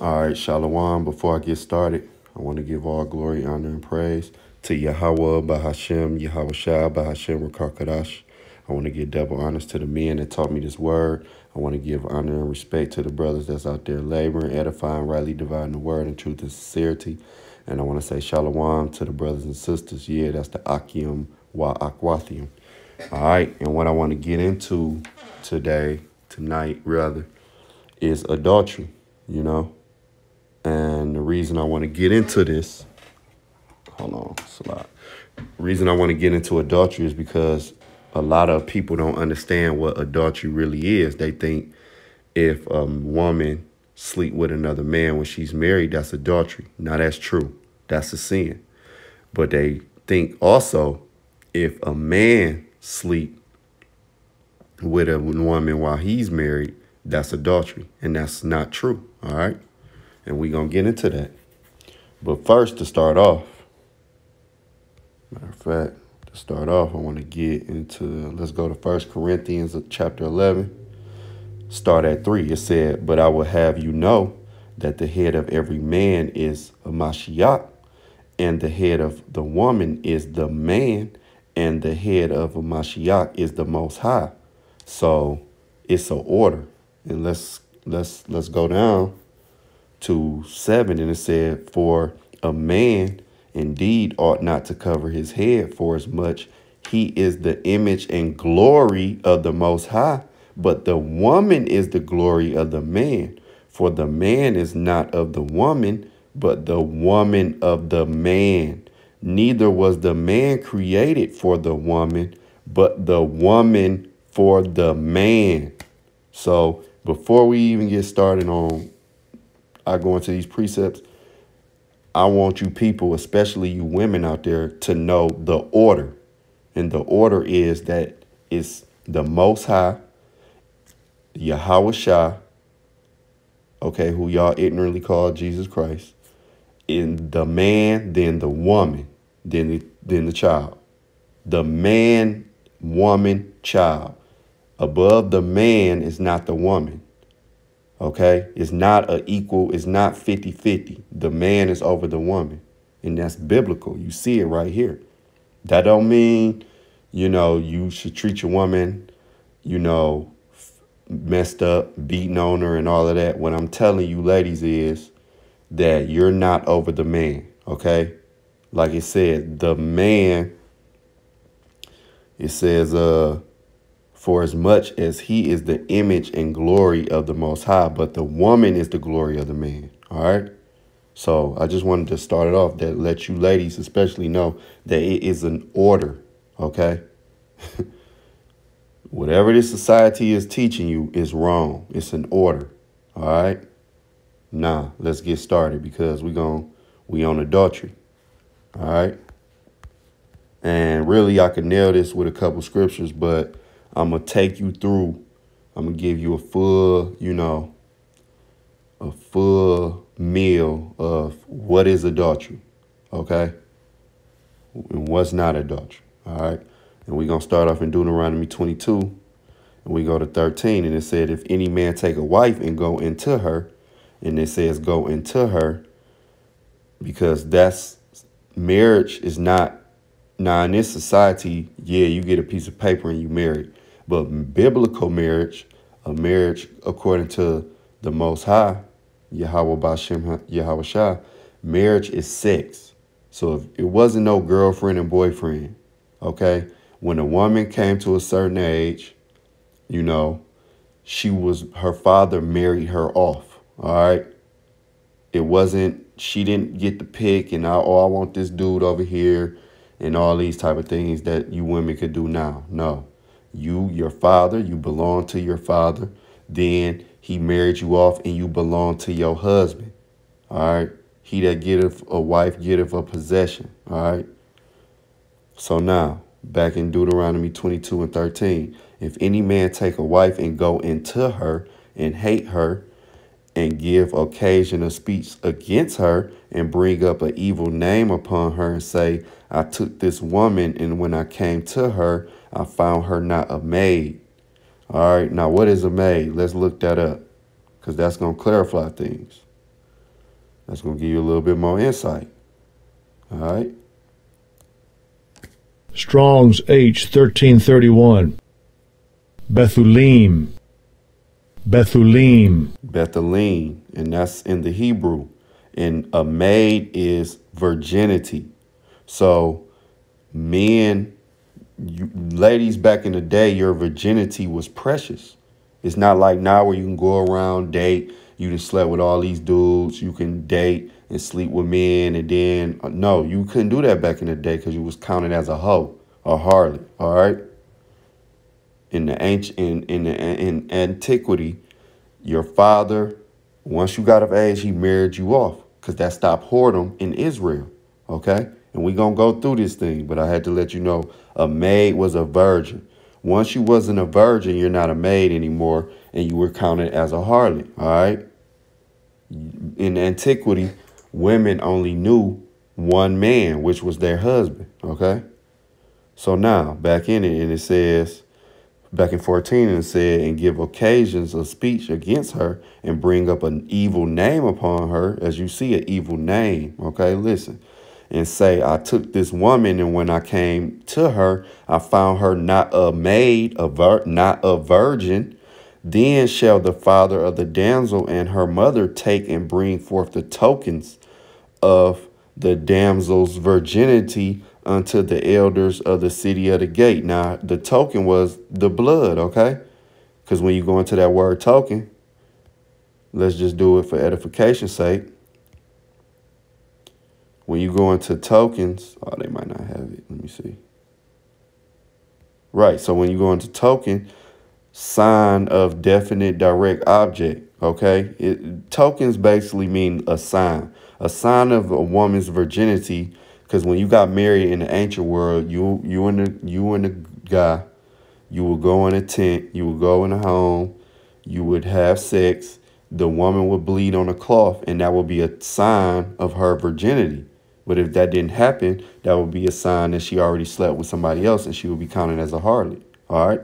All right, Shalom. Before I get started, I want to give all glory, honor, and praise to Yahweh, Bahashem, Yahweh Shah, Bahashem, Rakakadash. I want to give double honors to the men that taught me this word. I want to give honor and respect to the brothers that's out there laboring, edifying, rightly dividing the word in truth and sincerity. And I want to say Shalom to the brothers and sisters. Yeah, that's the Akim Wa Akwathium. All right, and what I want to get into tonight, is adultery, you know. And the reason I want to get into this, reason I want to get into adultery is because a lot of people don't understand what adultery really is. They think if a woman sleep with another man when she's married, that's adultery. Now, that's true. That's a sin. But they think also if a man sleep with a woman while he's married, that's adultery. And that's not true. All right. And we're going to get into that. But first, to start off, I want to get into, let's go to 1 Corinthians chapter 11. Start at 3. It said, but I will have you know that the head of every man is a Mashiach, and the head of the woman is the man, and the head of a Mashiach is the Most High. So it's an order. And let's go down to 7, and it said, for a man indeed ought not to cover his head, for as much he is the image and glory of the Most High, but the woman is the glory of the man. For the man is not of the woman, but the woman of the man. Neither was the man created for the woman, but the woman for the man. So before we even get started on I go into these precepts, I want you people, especially you women out there, to know the order. And the order is that it's the Most High, Yahweh Shah, okay, who y'all ignorantly call Jesus Christ, and the man, then the woman, then the child. The man, woman, child. Above the man is not the woman. Okay, it's not it's not 50-50. The man is over the woman, and that's biblical. You see it right here. That don't mean, you should treat your woman, messed up, beating on her and all of that. What I'm telling you, ladies, is that you're not over the man. Okay, like it said, the man, it says, for as much as he is the image and glory of the Most High, but the woman is the glory of the man. All right. So I just wanted to start it off that let you ladies especially know that it is an order. OK. Whatever this society is teaching you is wrong. It's an order. All right. Now, let's get started because we on adultery. All right. And really, I could nail this with a couple scriptures, but I'm going to take you through. I'm going to give you a full meal of what is adultery. Okay. And what's not adultery. All right. And we're going to start off in Deuteronomy 22. And we go to 13. And it said, if any man take a wife and go into her, and it says go into her, because that's marriage is not. Now, in this society, yeah, you get a piece of paper and you marry. But biblical marriage, a marriage according to the Most High, Yahweh Bashem, Yahweh Shah, marriage is sex. So if it wasn't no girlfriend and boyfriend, okay, when a woman came to a certain age, her father married her off. All right. It wasn't, she didn't get the pick and I want this dude over here and all these type of things that you women could do now. No. Your father, you belong to your father. Then he married you off and you belong to your husband. All right. He that getteth a wife getteth a possession. All right. So now, back in Deuteronomy 22 and 13, if any man take a wife and go into her and hate her and give occasion of speech against her and bring up an evil name upon her and say, I took this woman and when I came to her, I found her not a maid. All right. Now, what is a maid? Let's look that up because that's going to clarify things. That's going to give you a little bit more insight. All right. Strong's H 1331. Bethulim. Bethulim. Bethulim, and that's in the Hebrew. And a maid is virginity. So men, ladies back in the day, your virginity was precious. It's not like now where you can go around, date. You just slept with all these dudes. You can date and sleep with men. And then, no, you couldn't do that back in the day because you was counted as a hoe or harlot. All right. In the in antiquity, your father, once you got of age, he married you off because that stopped whoredom in Israel. OK, and we going to go through this thing. But I had to let you know a maid was a virgin. Once you wasn't a virgin, you're not a maid anymore, and you were counted as a harlot. All right. In antiquity, women only knew one man, which was their husband. OK, so now back in it, and it says back in 14, and it said, and give occasions of speech against her and bring up an evil name upon her, as you see an evil name. OK, listen. And say, I took this woman, and when I came to her, I found her not a maid, not a virgin. Then shall the father of the damsel and her mother take and bring forth the tokens of the damsel's virginity unto the elders of the city of the gate. Now, the token was the blood, okay? Because when you go into that word token, let's just do it for edification's sake. When you go into tokens, oh, they might not have it. Let me see. Right. So when you go into token, sign of definite direct object. OK, tokens basically mean a sign of a woman's virginity. Because when you got married in the ancient world, you and the guy, you would go in a tent, you would go in a home, you would have sex. The woman would bleed on a cloth, and that would be a sign of her virginity. But if that didn't happen, that would be a sign that she already slept with somebody else, and she would be counted as a harlot. All right.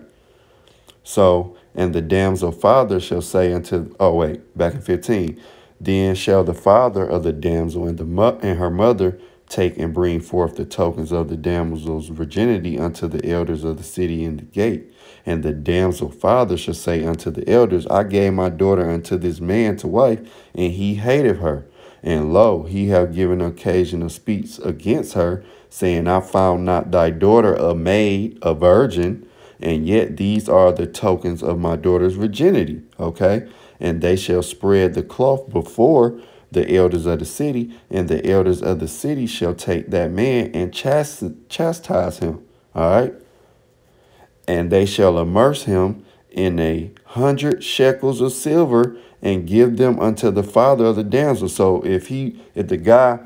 So, and the damsel father shall say unto, oh, wait, back in 15, then shall the father of the damsel and her mother take and bring forth the tokens of the damsel's virginity unto the elders of the city in the gate. And the damsel father shall say unto the elders, I gave my daughter unto this man to wife, and he hated her. And lo, he have given occasion of speech against her, saying, I found not thy daughter a maid, a virgin, and yet these are the tokens of my daughter's virginity. Okay. And they shall spread the cloth before the elders of the city, and the elders of the city shall take that man and chastise him. All right. And they shall immerse him in 100 shekels of silver and give them unto the father of the damsel. So if the guy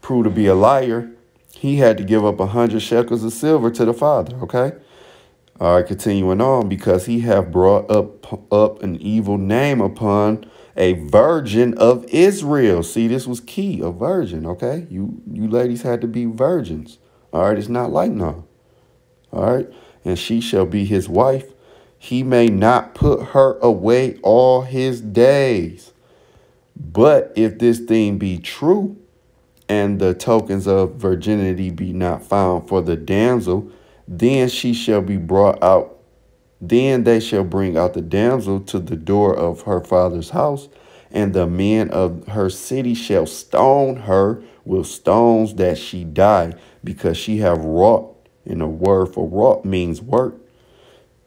proved to be a liar, he had to give up 100 shekels of silver to the father. Okay. All right, continuing on, because he have brought up an evil name upon a virgin of Israel. See, this was key, a virgin, okay? You ladies had to be virgins. All right, it's not like no. All right, and she shall be his wife. He may not put her away all his days. But if this thing be true, and the tokens of virginity be not found for the damsel, then she shall be brought out. Then they shall bring out the damsel to the door of her father's house, and the men of her city shall stone her with stones that she die, because she have wrought, and the word for wrought means work,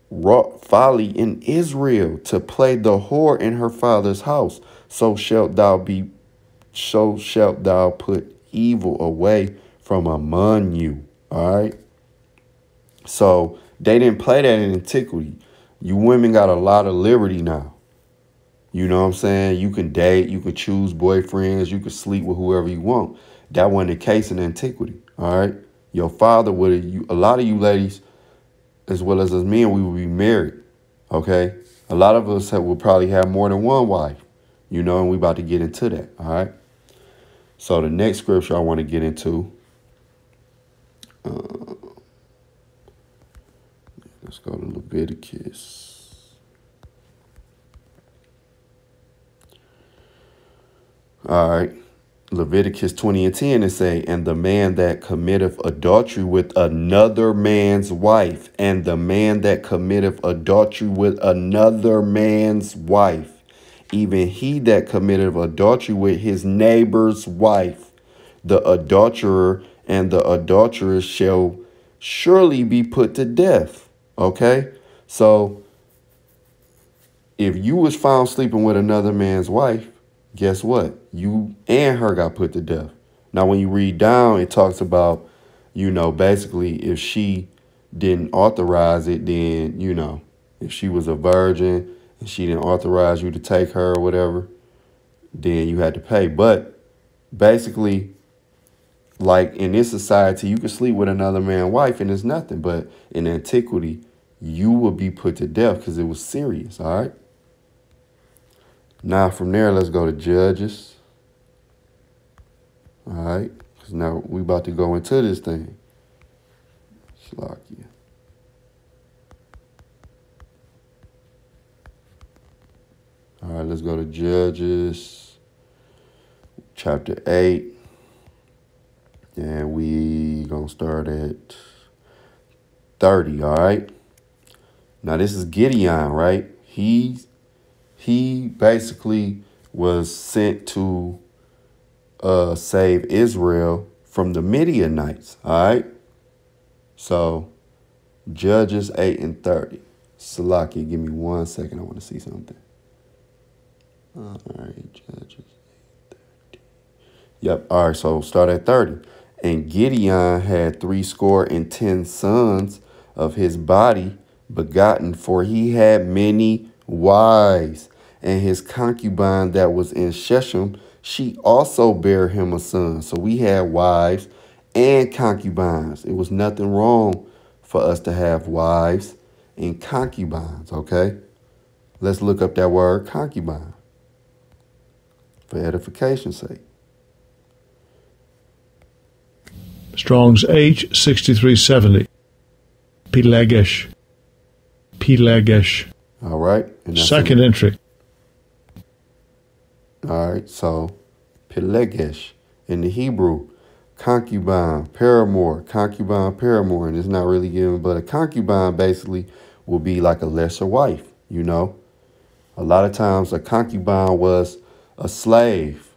wrought folly in Israel to play the whore in her father's house. So shalt thou put evil away from among you. All right. So they didn't play that in antiquity. You women got a lot of liberty now. You know what I'm saying? You can date, you can choose boyfriends, you can sleep with whoever you want. That wasn't the case in antiquity. All right. Your father a lot of you ladies, as well as us men, we would be married. OK, a lot of us would probably have more than one wife, you know, and we about to get into that. All right. So the next scripture I want to get into. Let's go to Leviticus. All right. Leviticus 20:10 it say, and the man that committeth adultery with another man's wife, and the man that committeth adultery with another man's wife, even he that committeth adultery with his neighbor's wife, the adulterer and the adulteress shall surely be put to death. Okay? So if you was found sleeping with another man's wife, guess what? You and her got put to death. Now, when you read down, it talks about, basically if she didn't authorize it, then, if she was a virgin and she didn't authorize you to take her or whatever, then you had to pay. But basically, like in this society, you could sleep with another man's wife and it's nothing. But in antiquity, you would be put to death because it was serious. All right. Now from there, let's go to Judges. All right. Because now we about to go into this thing. Shalakia. All right. Let's go to Judges chapter 8. And we going to start at 30, all right? Now, this is Gideon, right? He basically was sent to save Israel from the Midianites, all right? So, Judges 8 and 30. Salakia, give me 1 second. I want to see something. All right, Judges 8:30. Yep, all right, so start at 30. And Gideon had 70 sons of his body begotten, for he had many wives. And his concubine that was in Shechem, she also bare him a son. So we had wives and concubines. It was nothing wrong for us to have wives and concubines, okay? Let's look up that word concubine for edification's sake. Strong's H 6370. Pelegesh. Pelegesh. All right. And Second entry. All right. So Pelegesh in the Hebrew, concubine, paramour, and it's not really given, but a concubine basically will be like a lesser wife, A lot of times a concubine was a slave,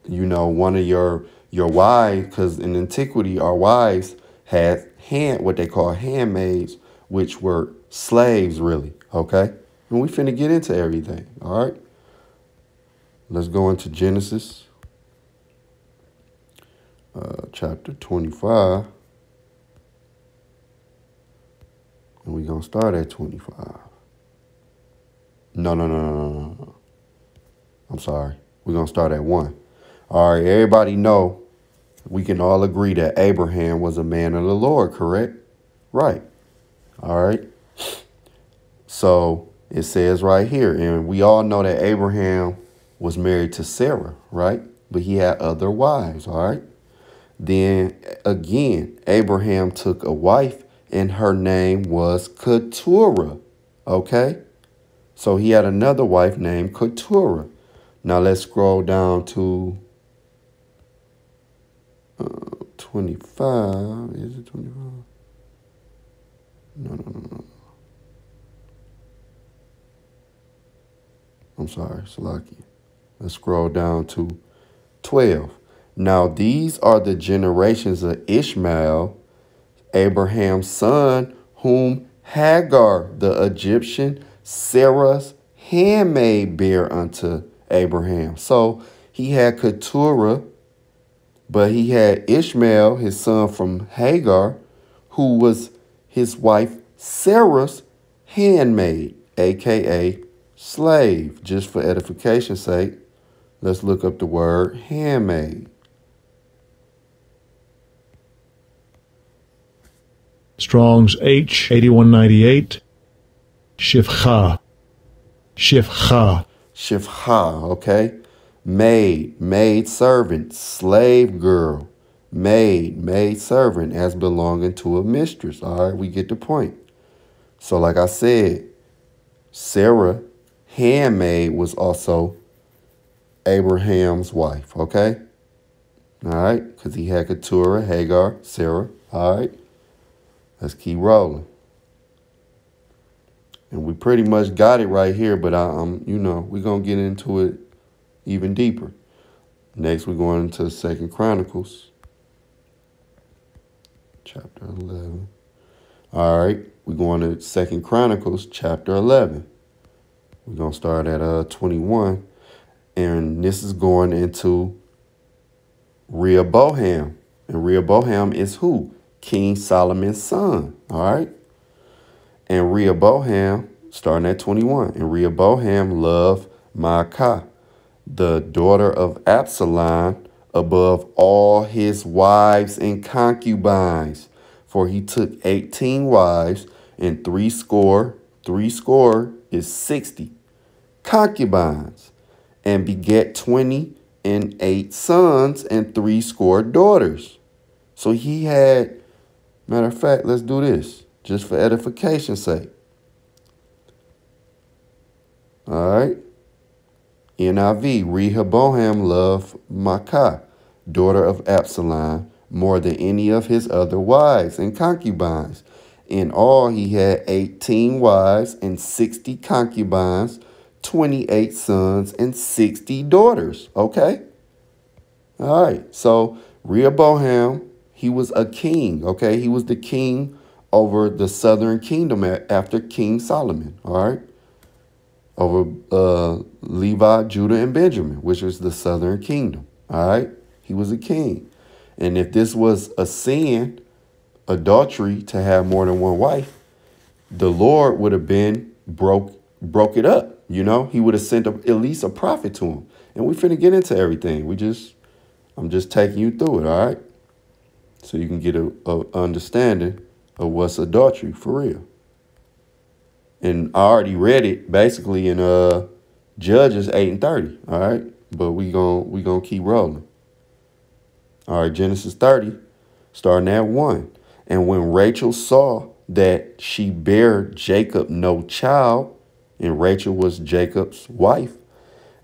one of your wives, because in antiquity, our wives had what they call handmaids, which were slaves, really, okay? And we finna get into everything, all right? Let's go into Genesis, chapter 25. And we're going to start at 25. No. I'm sorry. We're going to start at 1. All right, everybody know, we can all agree that Abraham was a man of the Lord, correct? Right. All right. So it says right here, and we all know that Abraham was married to Sarah, right? But he had other wives, all right? Then again, Abraham took a wife and her name was Keturah, okay? So he had another wife named Keturah. Now let's scroll down to 25. Is it 25? No. I'm sorry, Salaki. Let's scroll down to 12. Now these are the generations of Ishmael, Abraham's son, whom Hagar, the Egyptian, Sarah's handmaid, bare unto Abraham. So he had Keturah, but he had Ishmael, his son from Hagar, who was his wife Sarah's handmaid, a.k.a. slave. Just for edification's sake, let's look up the word handmaid. Strong's H 8198. Shifcha. Shifcha, okay? Maid servant, slave girl, maid servant as belonging to a mistress. All right, we get the point. So like I said, Sarah, handmaid, was also Abraham's wife, okay? All right, because he had Keturah, Hagar, Sarah. All right, let's keep rolling. And we pretty much got it right here, but we're going to get into it even deeper. Next, we're going into 2 Chronicles, chapter 11. All right, we're going to 2 Chronicles, chapter 11. We're going to start at 21. And this is going into Rehoboam. And Rehoboam is who? King Solomon's son. All right. And Rehoboam, starting at 21. And Rehoboam loved Maacah, the daughter of Absalom, above all his wives and concubines. For he took 18 wives and threescore is 60 concubines, and begat 28 sons and threescore daughters. So he had, matter of fact, let's do this just for edification's sake. All right. NIV, Rehoboam loved Maacah, daughter of Absalom, more than any of his other wives and concubines. In all, he had 18 wives and 60 concubines, 28 sons and 60 daughters. Okay. All right. So Rehoboam, he was a king. Okay. He was the king over the southern kingdom after King Solomon. All right. Over Levi, Judah, and Benjamin, which was the southern kingdom. All right. He was a king. And if this was a sin, adultery, to have more than one wife, the Lord would have been broke it up. You know, he would have sent at least a prophet to him. And we finna get into everything. I'm just taking you through it. All right. So you can get a understanding of what's adultery for real. And I already read it basically in Judges 8 and 30. All right. But we gonna keep rolling. All right. Genesis 30, starting at 1. And when Rachel saw that she bare Jacob no child, and Rachel was Jacob's wife,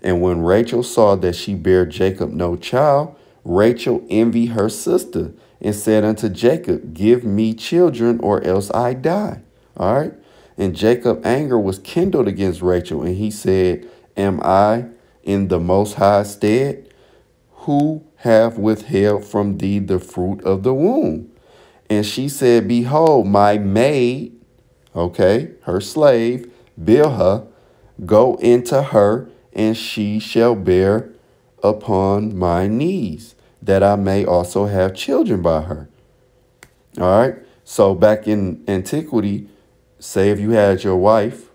and when Rachel saw that she bare Jacob no child, Rachel envied her sister and said unto Jacob, give me children, or else I die. All right. And Jacob's anger was kindled against Rachel, and he said, am I in the Most High stead, who have withheld from thee the fruit of the womb? And she said, behold, my maid, okay, her slave, Bilhah, go into her, and she shall bear upon my knees, that I may also have children by her. All right. So back in antiquity, say if you had your wife,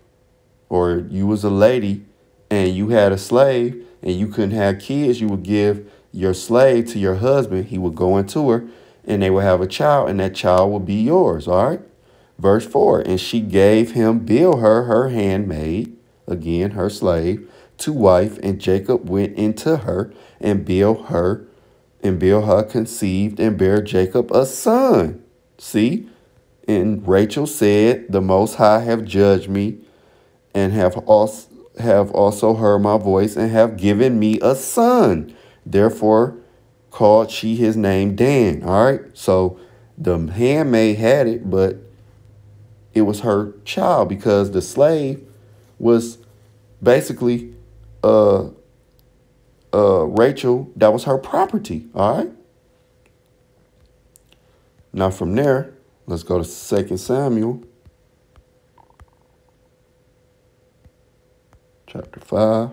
or you was a lady and you had a slave and you couldn't have kids, you would give your slave to your husband. He would go into her and they would have a child, and that child would be yours. All right. Verse 4, and she gave him Bilhah, her handmaid, again, her slave, to wife, and Jacob went into her, and Bilhah conceived and bare Jacob a son. See? And Rachel said, the Most High have judged me, and have also heard my voice, and have given me a son. Therefore called she his name Dan. All right. So the handmaid had it, but it was her child, because the slave was basically Rachel. That was her property. All right. Now from there, let's go to 2 Samuel chapter 5.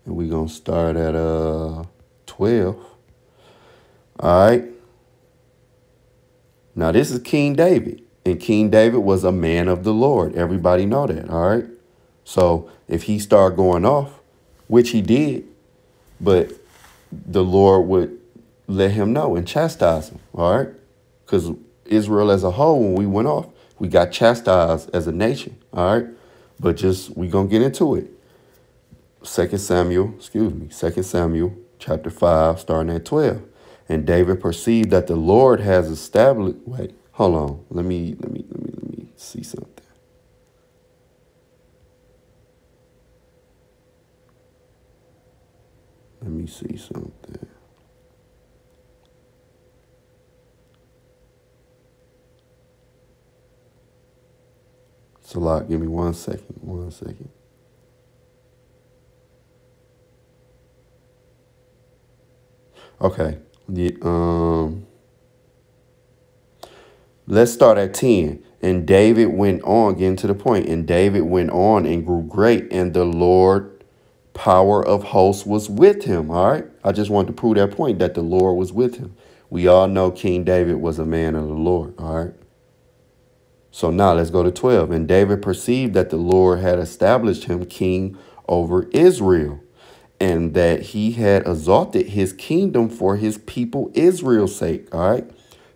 And we're going to start at 12. All right. Now this is King David. And King David was a man of the Lord. Everybody know that. All right. So if he started going off, which he did, but the Lord would let him know and chastise him. All right. Because Israel as a whole, when we went off, we got chastised as a nation. All right. But we're going to get into it. 2 Samuel chapter 5, starting at 12. And David perceived that the Lord has established. Wait, hold on. Let me see something. Let me see something. It's a lot. Give me 1 second. 1 second. Okay. Let's start at 10. And David went on, getting to the point. And David went on and grew great, and the Lord power of hosts was with him. All right. I just wanted to prove that point, that the Lord was with him. We all know King David was a man of the Lord. All right. So now let's go to 12. And David perceived that the Lord had established him king over Israel, and that he had exalted his kingdom for his people Israel's sake. All right.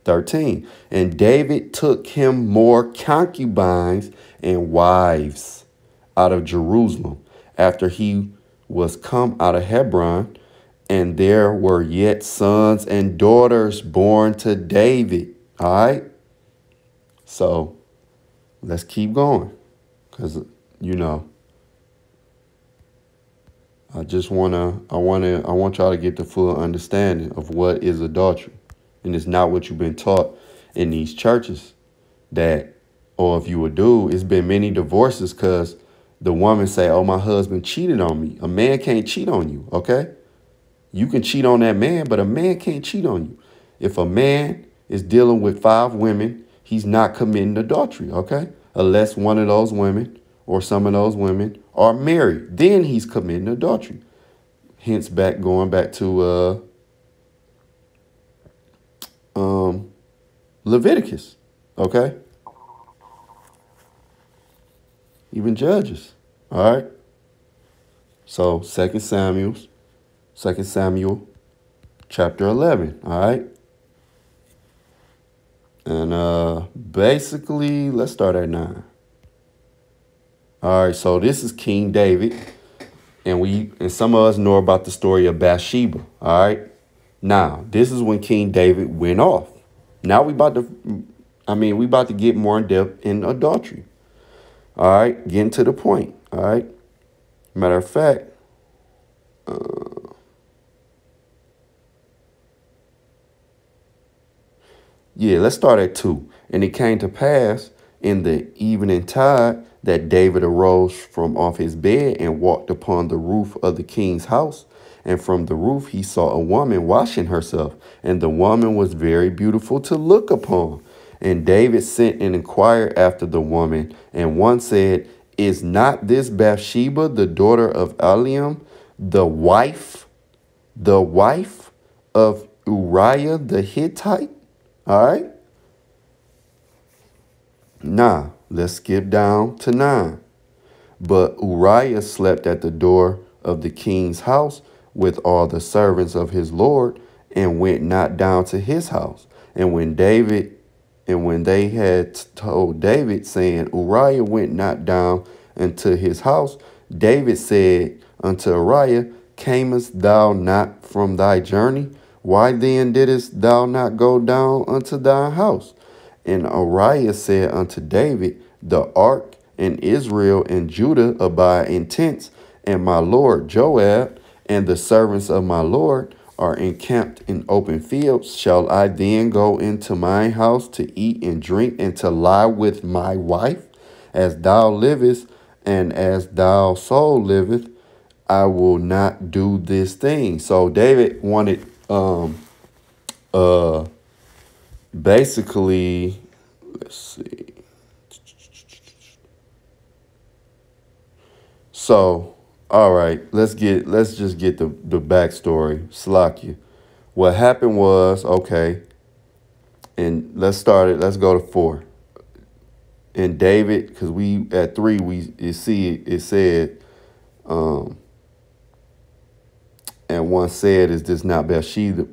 13. And David took him more concubines and wives out of Jerusalem after he was come out of Hebron, and there were yet sons and daughters born to David. All right. So let's keep going, because, you know, I want y'all to get the full understanding of what is adultery. And it's not what you've been taught in these churches, that, or if you a dude, it's been many divorces because the woman say, oh, my husband cheated on me. A man can't cheat on you, okay? You can cheat on that man, but a man can't cheat on you. If a man is dealing with 5 women, he's not committing adultery, okay? Unless one of those women or some of those women are married, then he's committing adultery. Hence, going back to Leviticus, okay? Even Judges, all right? So 2 Samuel chapter 11, all right? And basically, let's start at 9. All right, so this is King David, and some of us know about the story of Bathsheba, all right? Now, this is when King David went off. Now we about to get more in depth in adultery. All right, getting to the point. All right. Matter of fact, let's start at 2. And it came to pass in the evening tide that David arose from off his bed and walked upon the roof of the king's house. And from the roof he saw a woman washing herself, and the woman was very beautiful to look upon. And David sent and inquired after the woman, and one said, is not this Bathsheba, the daughter of Eliam, the wife of Uriah the Hittite? All right. Now, let's skip down to 9. But Uriah slept at the door of the king's house with all the servants of his lord, and went not down to his house. And when they had told David, saying, Uriah went not down into his house, David said unto Uriah, camest thou not from thy journey? Why then didst thou not go down unto thy house? And Uriah said unto David, the ark and Israel and Judah abide in tents, and my lord Joab and the servants of my lord are encamped in open fields. Shall I then go into my house to eat and drink and to lie with my wife? As thou livest, and as thou soul liveth, I will not do this thing. So David wanted basically, let's see. So, all right, let's just get the backstory. Slakia. What happened was, okay, and let's go to 4. And David, because we at 3, it said, and one said, is this not Bathsheba,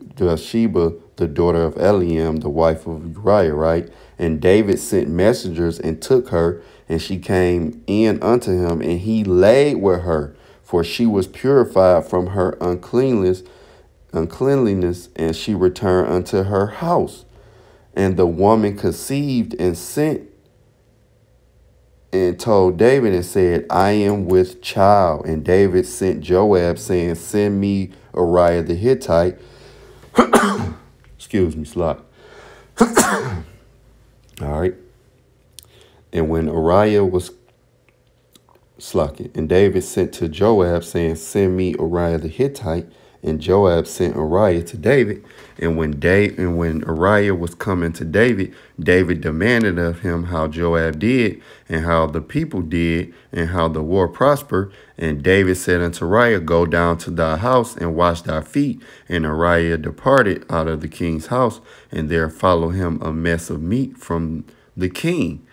the daughter of Eliam, the wife of Uriah, right? And David sent messengers and took her, and she came in unto him, and he laid with her, for she was purified from her uncleanliness, and she returned unto her house. And the woman conceived and sent and told David and said, I am with child. And David sent Joab, saying, send me Uriah the Hittite. Excuse me, slot. All right. And when Uriah was slacking, and David sent to Joab, saying, send me Uriah the Hittite. And Joab sent Uriah to David. And when Uriah was coming to David, David demanded of him how Joab did, and how the people did, and how the war prospered. And David said unto Uriah, go down to thy house and wash thy feet. And Uriah departed out of the king's house, and there followed him a mess of meat from the king.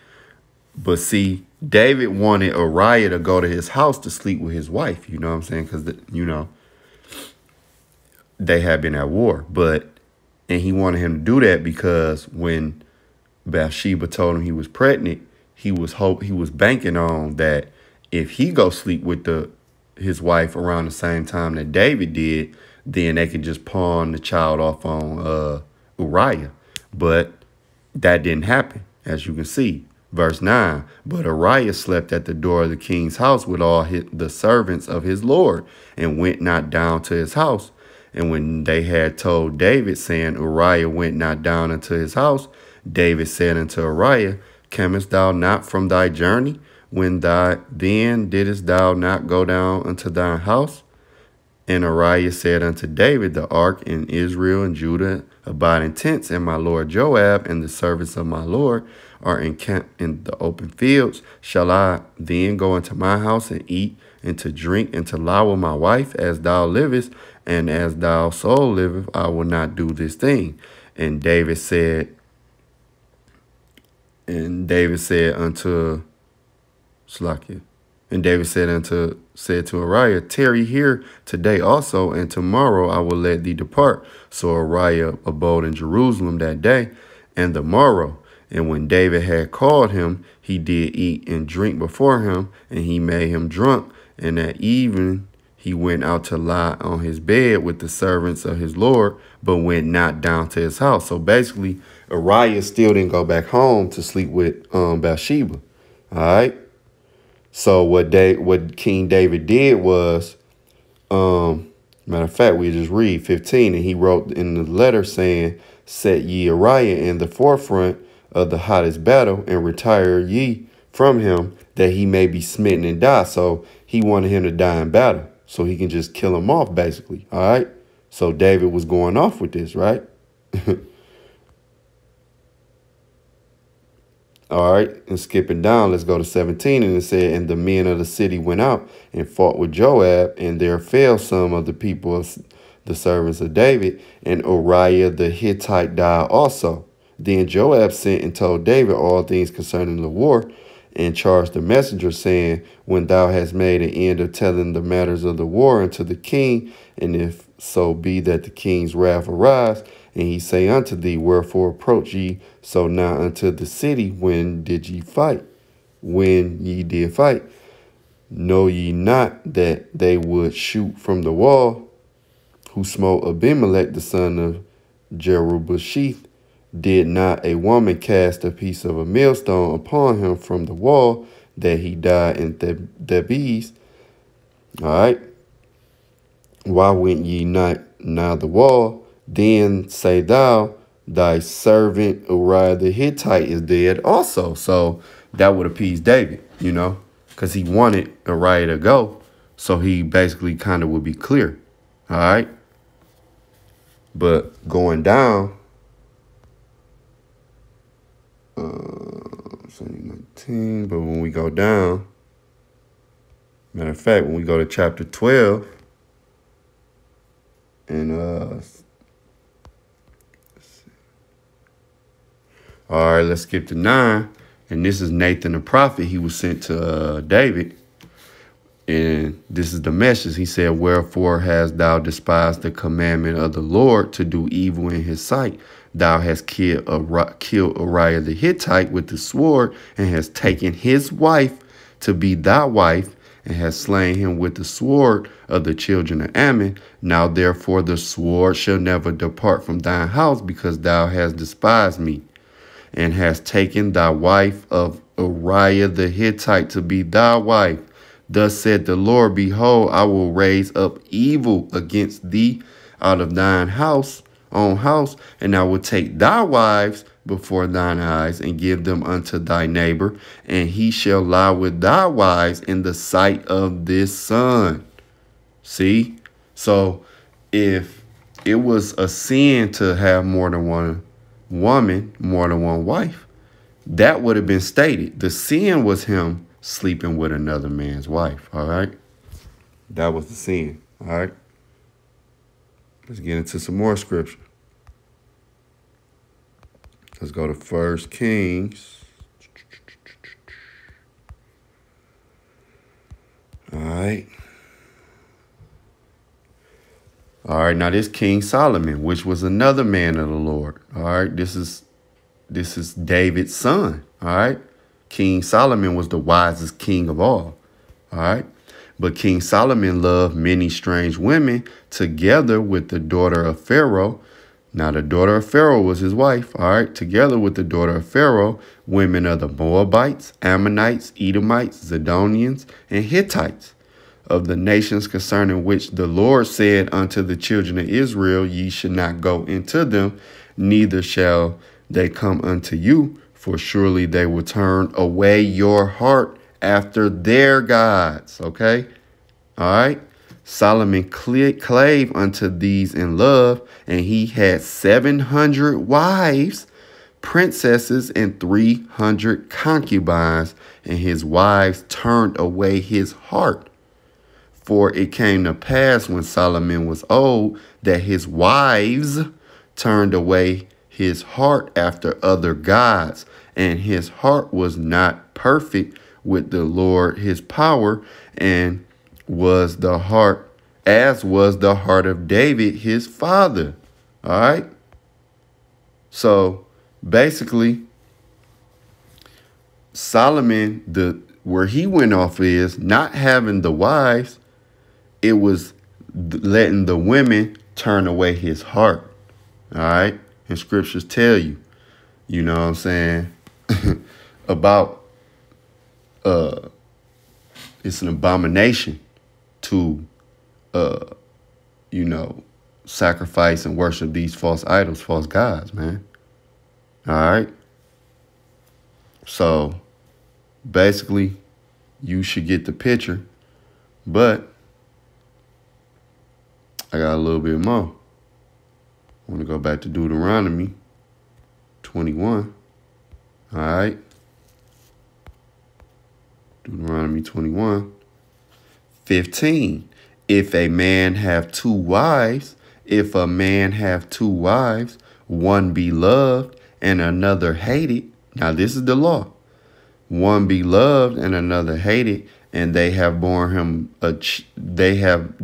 But see, David wanted Uriah to go to his house to sleep with his wife. You know what I'm saying? Because, they had been at war. And he wanted him to do that because when Bathsheba told him he was pregnant, he was banking on that if he go sleep with his wife around the same time that David did, then they could just pawn the child off on Uriah. But that didn't happen, as you can see. Verse 9, but Uriah slept at the door of the king's house with all the servants of his lord, and went not down to his house. And when they had told David, saying, Uriah went not down into his house, David said unto Uriah, camest thou not from thy journey? Then didst thou not go down unto thine house? And Uriah said unto David, the ark and Israel and Judah abide in tents, and my lord Joab and the servants of my lord are encamped in the open fields. Shall I then go into my house and eat and to drink and to lie with my wife? As thou livest, and as thou soul liveth, I will not do this thing. And David said unto Slakia. And David said to Uriah, tarry here today also, and tomorrow I will let thee depart. So Uriah abode in Jerusalem that day and the morrow. And when David had called him, he did eat and drink before him, and he made him drunk. And at evening he went out to lie on his bed with the servants of his lord, but went not down to his house. So basically, Uriah still didn't go back home to sleep with Bathsheba. All right. So what King David did was, matter of fact, we just read 15, and he wrote in the letter saying, set ye Uriah in the forefront of the hottest battle, and retire ye from him, that he may be smitten and die. So he wanted him to die in battle, so he can just kill him off, basically. All right. So David was going off with this, right? All right, and skipping down, let's go to 17. And it said, and the men of the city went out and fought with Joab, and there fell some of the people of the servants of David, and Uriah the Hittite died also. Then Joab sent and told David all things concerning the war, and charged the messenger, saying, when thou hast made an end of telling the matters of the war unto the king, and if so be that the king's wrath arise, and he say unto thee, wherefore approach ye so now unto the city? When did ye fight? When ye did fight, know ye not that they would shoot from the wall, who smote Abimelech the son of Jerubbaal? Did not a woman cast a piece of a millstone upon him from the wall, that he died in Thebes? All right. Why went ye not nigh the wall? Then say thou, thy servant Uriah the Hittite is dead also. So that would appease David, because he wanted Uriah to go. So he basically kind of would be clear. All right. But going down, 19, but when we go down, matter of fact, when we go to chapter 12, and all right, let's skip to 9. And this is Nathan the prophet. He was sent to David. And this is the message. He said, wherefore hast thou despised the commandment of the Lord to do evil in his sight? Thou hast killed Uriah the Hittite with the sword, and hast taken his wife to be thy wife, and hast slain him with the sword of the children of Ammon. Now therefore the sword shall never depart from thine house, because thou hast despised me, and hast taken thy wife of Uriah the Hittite to be thy wife. Thus said the Lord, behold, I will raise up evil against thee out of thine own house, and I will take thy wives before thine eyes, and give them unto thy neighbor, and he shall lie with thy wives in the sight of this sun. See? So if it was a sin to have more than one woman, more than one wife, that would have been stated. The sin was him sleeping with another man's wife. All right. That was the sin. All right. Let's get into some more scripture. Let's go to 1 Kings. All right. All right. Now this King Solomon, which was another man of the Lord. All right. This is David's son. All right. King Solomon was the wisest king of all. All right. But King Solomon loved many strange women together with the daughter of Pharaoh. Now, the daughter of Pharaoh was his wife. All right. Together with the daughter of Pharaoh, women of the Moabites, Ammonites, Edomites, Zidonians, and Hittites, of the nations concerning which the Lord said unto the children of Israel, ye should not go into them, neither shall they come unto you, for surely they will turn away your heart after their gods. Okay. All right. Solomon clave unto these in love, and he had 700 wives, princesses, and 300 concubines, and his wives turned away his heart. For it came to pass when Solomon was old that his wives turned away his heart after other gods, and his heart was not perfect with the Lord his power, and was the heart of David his father. All right. So basically, Solomon, where he went off is not having the wives, it was letting the women turn away his heart. All right. And scriptures tell you, you know what I'm saying, about it's an abomination to sacrifice and worship these false idols, false gods, man. All right. So basically, you should get the picture, but I got a little bit more. I want to go back to Deuteronomy 21. All right. Deuteronomy 21, 15. If a man have two wives, one be loved and another hated. Now this is the law. One be loved and another hated, and they have borne him they have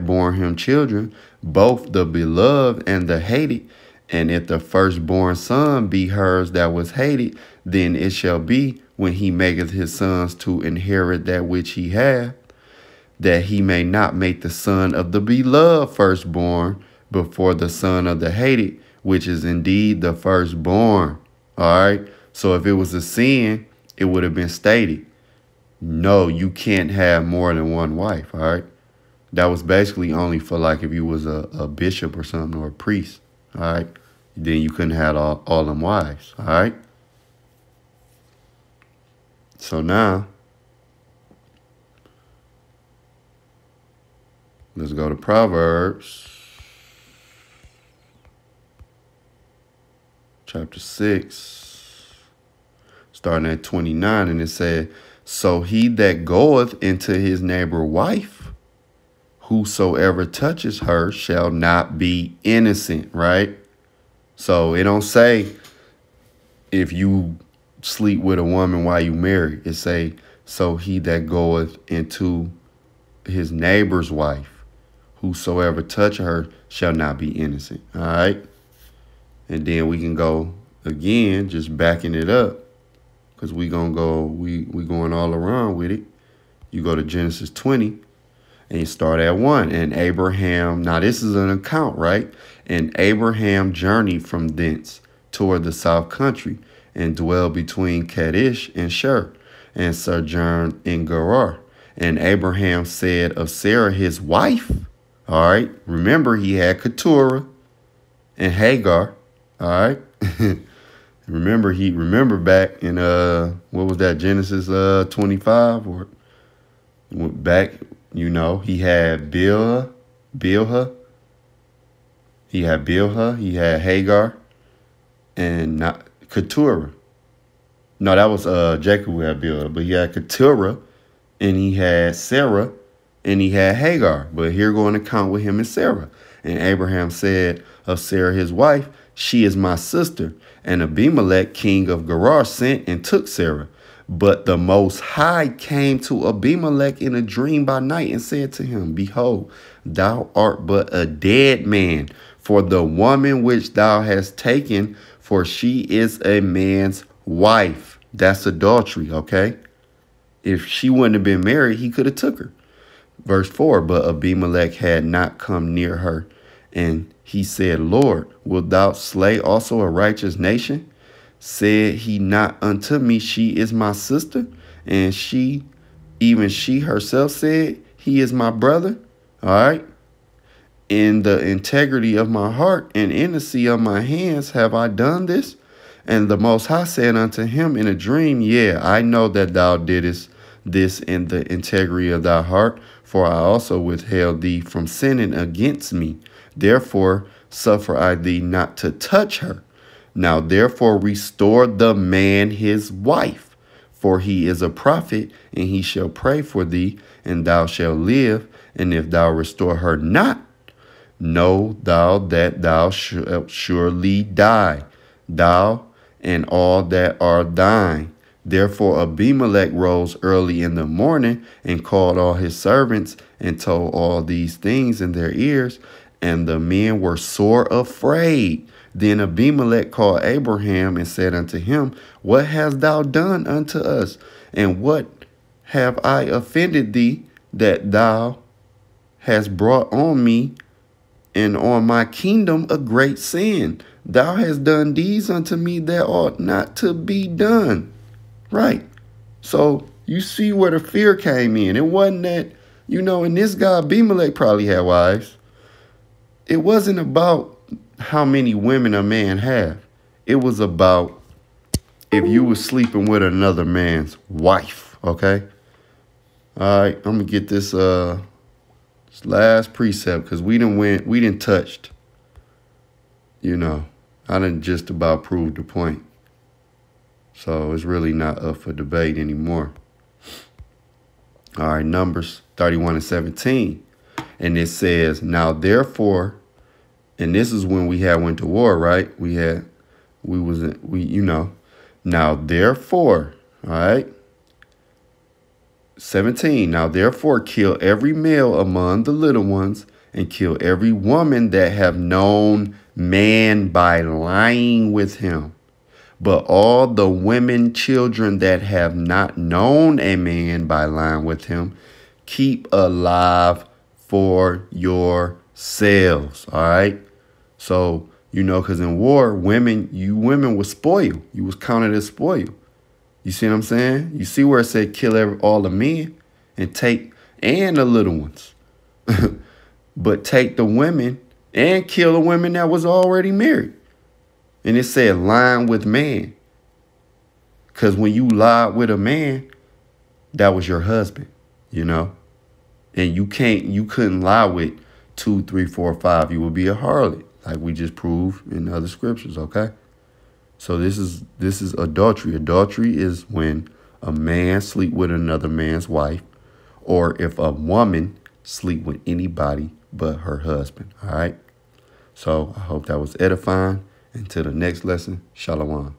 borne him children, both the beloved and the hated. And if the firstborn son be hers that was hated, then it shall be, when he maketh his sons to inherit that which he hath, that he may not make the son of the beloved firstborn before the son of the hated, which is indeed the firstborn. All right. So if it was a sin, it would have been stated, no, you can't have more than one wife. All right. That was basically only for like if you was a bishop or something, or a priest. All right. Then you couldn't have all them wives. All right. So now, let's go to Proverbs Chapter 6, starting at 29, and it said, so he that goeth into his neighbor wife, whosoever touches her shall not be innocent, right? So it don't say if you sleep with a woman while you marry. It say, so he that goeth into his neighbor's wife, whosoever touch her shall not be innocent. All right. And then we can go again, just backing it up, because we going all around with it. You go to Genesis 20 and you start at 1. And Abraham, now this is an account, right? And Abraham journeyed from thence toward the south country, and dwelled between Kadesh and Shur. and sojourned in Gerar. And Abraham said of Sarah his wife, all right, remember he had Keturah and Hagar, all right. remember back in what was that, Genesis 25, or back, he had Bilhah, he had Hagar, and not Keturah. No, that was Jacob who had Bilhah, but he had Keturah, and he had Sarah, and he had Hagar. But here going to count with him and Sarah. And Abraham said of Sarah his wife, she is my sister. And Abimelech, king of Gerar, sent and took Sarah. But the Most High came to Abimelech in a dream by night and said to him, behold, thou art but a dead man for the woman which thou hast taken, for she is a man's wife. That's adultery, okay? If she wouldn't have been married, he could have took her. Verse 4, but Abimelech had not come near her. And he said, Lord, wilt thou slay also a righteous nation? Said he not unto me, she is my sister? And even she herself said, he is my brother. All right. In the integrity of my heart and innocency of my hands have I done this. And the Most High said unto him in a dream, yeah, I know that thou didst this in the integrity of thy heart, for I also withheld thee from sinning against me. Therefore suffer I thee not to touch her. Now therefore restore the man his wife, for he is a prophet, and he shall pray for thee, and thou shalt live. And if thou restore her not, know thou that thou shalt surely die, thou and all that are thine. Therefore Abimelech rose early in the morning and called all his servants and told all these things in their ears. And the men were sore afraid. Then Abimelech called Abraham and said unto him, what hast thou done unto us? And what have I offended thee, that thou hast brought on me and on my kingdom a great sin? Thou hast done deeds unto me that ought not to be done. Right. So you see where the fear came in. It wasn't that, and this guy Abimelech probably had wives. It wasn't about how many women a man had. It was about if you were sleeping with another man's wife. Okay. All right. I'm going to get this last precept, because we didn't touched. I didn't just about prove the point. So it's really not up for debate anymore. All right, Numbers 31:17. And it says, now therefore, and this is when we went to war, right? Now therefore, all right. 17. Now therefore kill every male among the little ones, and kill every woman that have known man by lying with him. But all the women children that have not known a man by lying with him, keep alive for yourselves. All right. So, because in war, women was spoiled. You was counted as spoiled. You see what I'm saying? You see where it said kill all the men and the little ones. But take the women and kill the women that was already married. And it said lying with man. Because when you lied with a man, that was your husband, And you couldn't lie with 2, 3, 4, 5. You would be a harlot, like we just proved in other scriptures, okay? So this is adultery. Adultery is when a man sleep with another man's wife, or if a woman sleep with anybody but her husband, all right? So I hope that was edifying. Until the next lesson, Shalom.